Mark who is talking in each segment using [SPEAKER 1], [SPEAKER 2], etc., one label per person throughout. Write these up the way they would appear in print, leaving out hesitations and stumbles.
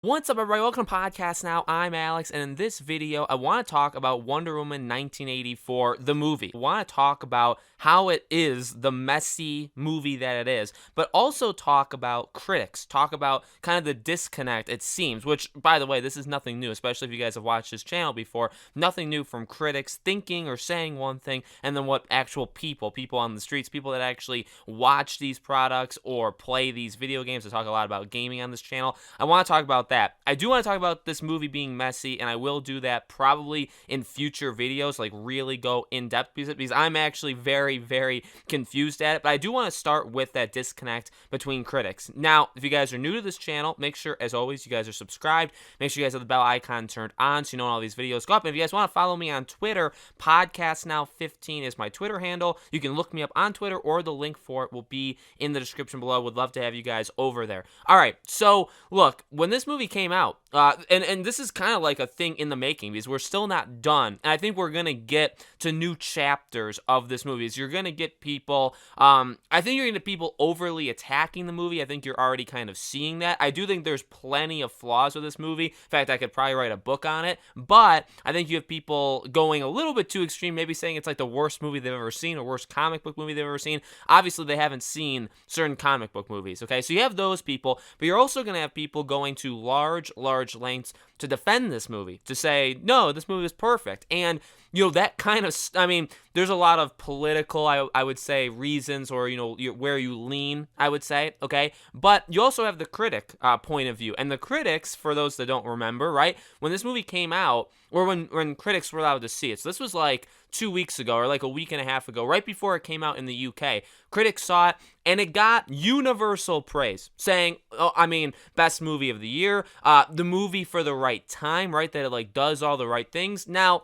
[SPEAKER 1] What's up, everybody? Welcome to Podcast Now. I'm Alex, and in this video, I want to talk about Wonder Woman 1984, the movie. I want to talk about how it is the messy movie that it is, but also talk about critics, talk about kind of the disconnect, it seems, which, by the way, this is nothing new, especially if you guys have watched this channel before. Nothing new from critics thinking or saying one thing, and then what actual people on the streets, people that actually watch these products or play these video games. I talk a lot about gaming on this channel. I want to talk about that. I do want to talk about this movie being messy, and I will do that probably in future videos, like really go in depth because I'm actually very, very confused at it. But I do want to start with that disconnect between critics. Now, if you guys are new to this channel, make sure, as always, you guys are subscribed. Make sure you guys have the bell icon turned on so you know when all these videos go up. And if you guys want to follow me on Twitter, PodcastNow15 is my Twitter handle. You can look me up on Twitter, or the link for it will be in the description below. Would love to have you guys over there. All right, so look, when this movie came out, and this is kind of like a thing in the making because we're still not done, and I think we're gonna get to new chapters of this movie. You're gonna get people, I think you're gonna get people overly attacking the movie. I think you're already kind of seeing that. I do think there's plenty of flaws with this movie. In fact, I could probably write a book on it, but I think you have people going a little bit too extreme, maybe saying it's like the worst movie they've ever seen or worst comic book movie they've ever seen. Obviously, they haven't seen certain comic book movies, okay? So you have those people, but you're also gonna have people going to large lengths to defend this movie, to say, no, this movie is perfect. And, you know, that kind of, I mean, there's a lot of political, I would say, reasons, or, you know, where you lean, I would say, okay? But you also have the critic point of view. And the critics, for those that don't remember, right, when this movie came out, or when critics were allowed to see it, so this was like 2 weeks ago, or like a week and a half ago, right before it came out in the UK, critics saw it, and it got universal praise, saying, oh, I mean, best movie of the year, the movie for the right time, right, that it, like, does all the right things. Now,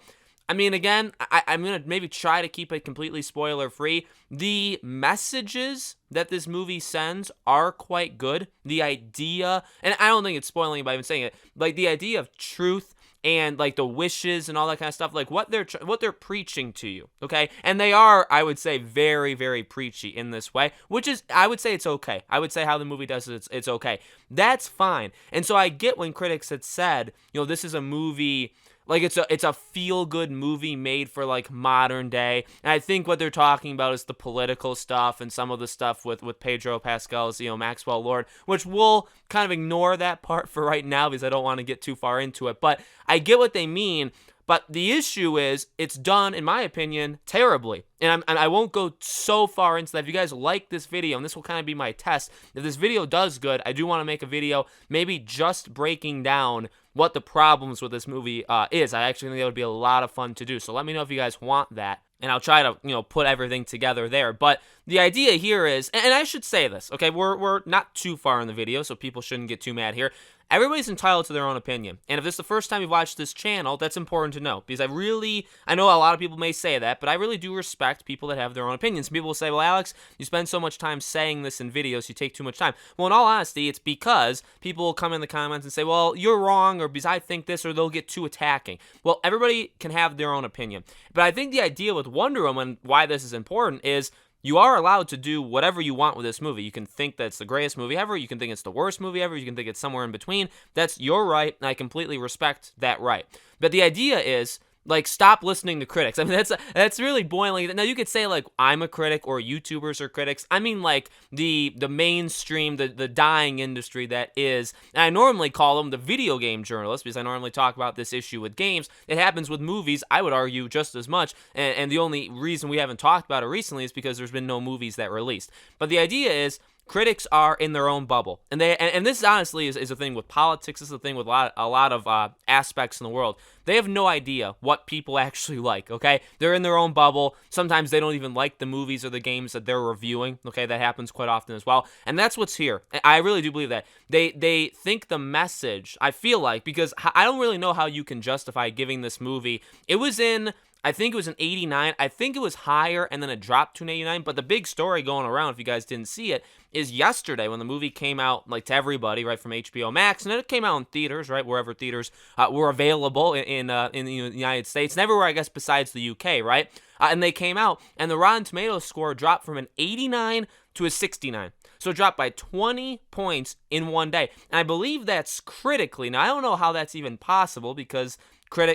[SPEAKER 1] I mean, again, I'm going to maybe try to keep it completely spoiler-free. The messages that this movie sends are quite good. The idea, and I don't think it's spoiling by even saying it, like, the idea of truth and, like, the wishes and all that kind of stuff, like, what they're preaching to you, okay? And they are, I would say, very, very preachy in this way, which is, I would say it's okay. I would say how the movie does it, it's okay. That's fine. And so I get when critics had said, you know, this is a movie, like, it's a feel-good movie made for, like, modern day. And I think what they're talking about is the political stuff and some of the stuff with Pedro Pascal's, you know, Maxwell Lord, which we'll kind of ignore that part for right now because I don't want to get too far into it. But I get what they mean. But the issue is, it's done, in my opinion, terribly. And I won't go so far into that. If you guys like this video, and this will kind of be my test, if this video does good, I do want to make a video maybe just breaking down what the problems with this movie is. I actually think that would be a lot of fun to do. So let me know if you guys want that, and I'll try to, you know, put everything together there. But the idea here is, and I should say this, okay, we're not too far in the video, so people shouldn't get too mad here. Everybody's entitled to their own opinion. And if this is the first time you've watched this channel, that's important to know. Because I know a lot of people may say that, but I really do respect people that have their own opinions. People will say, well, Alex, you spend so much time saying this in videos, you take too much time. Well, in all honesty, it's because people will come in the comments and say, well, you're wrong, or because I think this, or they'll get too attacking. Well, everybody can have their own opinion. But I think the idea with Wonder Woman, why this is important, is you are allowed to do whatever you want with this movie. You can think that it's the greatest movie ever. You can think it's the worst movie ever. You can think it's somewhere in between. That's your right, and I completely respect that right. But the idea is, like, stop listening to critics. I mean, that's really boiling. Now, you could say, like, I'm a critic or YouTubers are critics. I mean, like, the mainstream, the dying industry that is, and I normally call them the video game journalists because I normally talk about this issue with games. It happens with movies, I would argue, just as much. And the only reason we haven't talked about it recently is because there's been no movies that released. But the idea is, critics are in their own bubble, and this honestly is a thing with politics. This is a thing with a lot of aspects in the world. They have no idea what people actually like. Okay, they're in their own bubble. Sometimes they don't even like the movies or the games that they're reviewing. Okay, that happens quite often as well, and that's what's here. I really do believe that they think the message. I feel like, because I don't really know how you can justify giving this movie. It was in, I think it was an 89. I think it was higher, and then it dropped to an 89. But the big story going around, if you guys didn't see it, is yesterday when the movie came out, like, to everybody, right, from HBO Max, and then it came out in theaters, right, wherever theaters were available in the United States, and everywhere, I guess, besides the UK, right? And they came out, and the Rotten Tomatoes score dropped from an 89 to a 69. So it dropped by 20 points in one day. And I believe that's critically. Now, I don't know how that's even possible because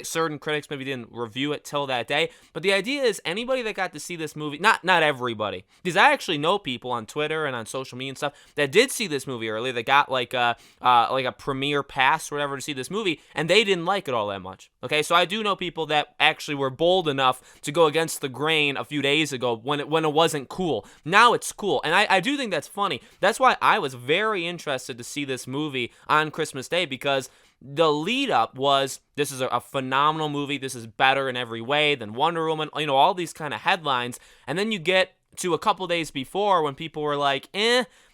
[SPEAKER 1] certain critics maybe didn't review it till that day, but the idea is anybody that got to see this movie, not everybody, because I actually know people on Twitter and on social media and stuff that did see this movie early, that got like a premiere pass or whatever to see this movie, and they didn't like it all that much. Okay, so I do know people that actually were bold enough to go against the grain a few days ago when it wasn't cool. Now it's cool, and I do think that's funny. That's why I was very interested to see this movie on Christmas Day, because the lead up was, this is a phenomenal movie, this is better in every way than Wonder Woman, all these kind of headlines, and then you get to a couple days before when people were like,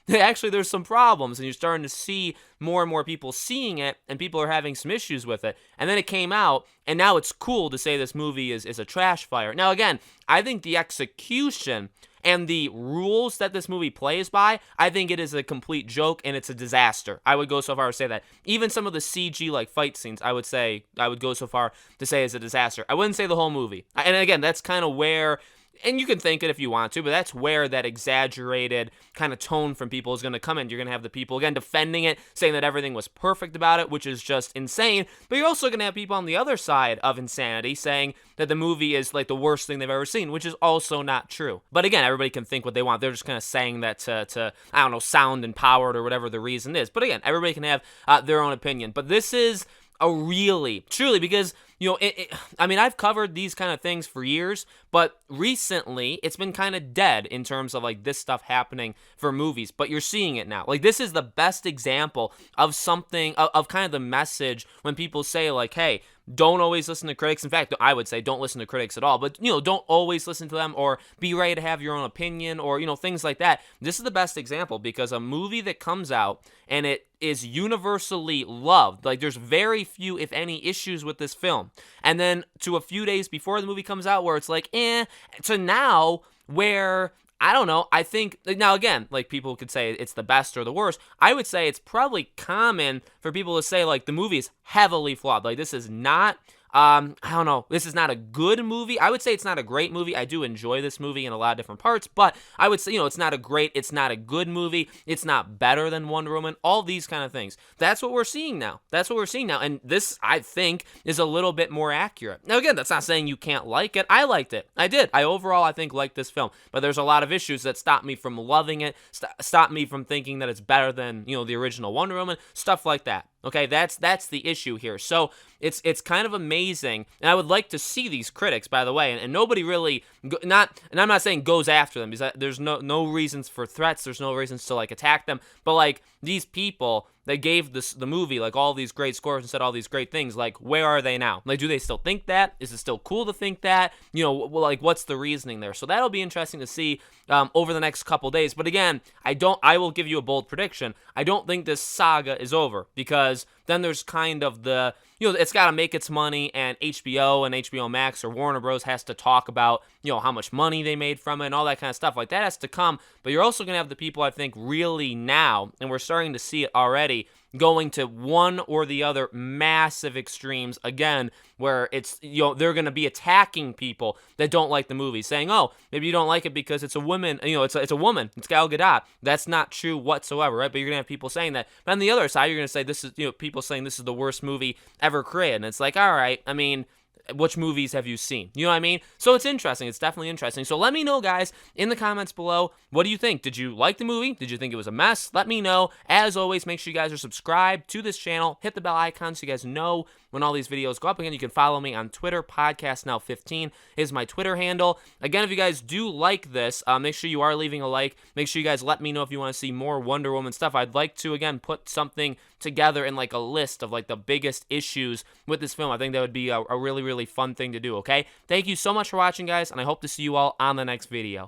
[SPEAKER 1] actually there's some problems, and you're starting to see more and more people seeing it, and people are having some issues with it, and then it came out, and now it's cool to say this movie is a trash fire. Now again, I think the execution and the rules that this movie plays by, I think it is a complete joke and it's a disaster. I would go so far as to say that. Even some of the CG like fight scenes, I would go so far to say is a disaster. I wouldn't say the whole movie. And again, that's kind of where, and you can think it if you want to, but that's where that exaggerated kind of tone from people is going to come in. You're going to have the people, again, defending it, saying that everything was perfect about it, which is just insane. But you're also going to have people on the other side of insanity saying that the movie is like the worst thing they've ever seen, which is also not true. But again, everybody can think what they want. They're just kind of saying that to I don't know, sound empowered or whatever the reason is. But again, everybody can have their own opinion. But this is a really, truly, because I mean, I've covered these kind of things for years, but recently it's been kind of dead in terms of like this stuff happening for movies, but you're seeing it now. Like, this is the best example of something, of kind of the message when people say like, hey, don't always listen to critics. In fact, I would say don't listen to critics at all, but, don't always listen to them, or be ready to have your own opinion, or, things like that. This is the best example, because a movie that comes out and it is universally loved, like there's very few, if any, issues with this film. And then to a few days before the movie comes out where it's like, to now where, I don't know, I think, now again, like people could say it's the best or the worst. I would say it's probably common for people to say like the movie is heavily flawed. Like, this is not, I don't know, this is not a good movie. I would say it's not a great movie. I do enjoy this movie in a lot of different parts, but I would say, it's not a good movie. It's not better than Wonder Woman. All these kind of things. That's what we're seeing now. And this, I think, is a little bit more accurate. Now, again, that's not saying you can't like it. I liked it. I did. Overall, I think, liked this film, but there's a lot of issues that stop me from loving it, stop me from thinking that it's better than, the original Wonder Woman, stuff like that. Okay, that's the issue here. So it's kind of amazing, and I would like to see these critics, by the way, and nobody really, and I'm not saying goes after them, because there's no reasons for threats, there's no reasons to like attack them, but like these people that gave the movie like all these great scores and said all these great things, like where are they now? Like, do they still think that? Is it still cool to think that? Like what's the reasoning there? So that'll be interesting to see over the next couple days. But again, I will give you a bold prediction. I don't think this saga is over, because then there's kind of the, it's got to make its money, and HBO and HBO Max or Warner Bros. Has to talk about, how much money they made from it and all that kind of stuff. Like, that has to come. But you're also going to have the people, I think, really now, and we're starting to see it already, going to one or the other massive extremes again, where it's, they're going to be attacking people that don't like the movie, saying, oh, maybe you don't like it because it's a woman, it's a woman, it's Gal Gadot. That's not true whatsoever, right? But you're going to have people saying that. But on the other side, you're going to say this is, people saying this is the worst movie ever created. And it's like, all right, I mean, which movies have you seen? You know what I mean? So it's interesting. It's definitely interesting. So let me know, guys, in the comments below, what do you think? Did you like the movie? Did you think it was a mess? Let me know. As always, make sure you guys are subscribed to this channel. Hit the bell icon so you guys know when all these videos go up. Again, you can follow me on Twitter. PodcastNow15 is my Twitter handle. Again, if you guys do like this, make sure you are leaving a like. Make sure you guys let me know if you want to see more Wonder Woman stuff. I'd like to, again, put something together in like a list of like the biggest issues with this film. I think that would be a really, really fun thing to do, okay? Thank you so much for watching, guys, and I hope to see you all on the next video.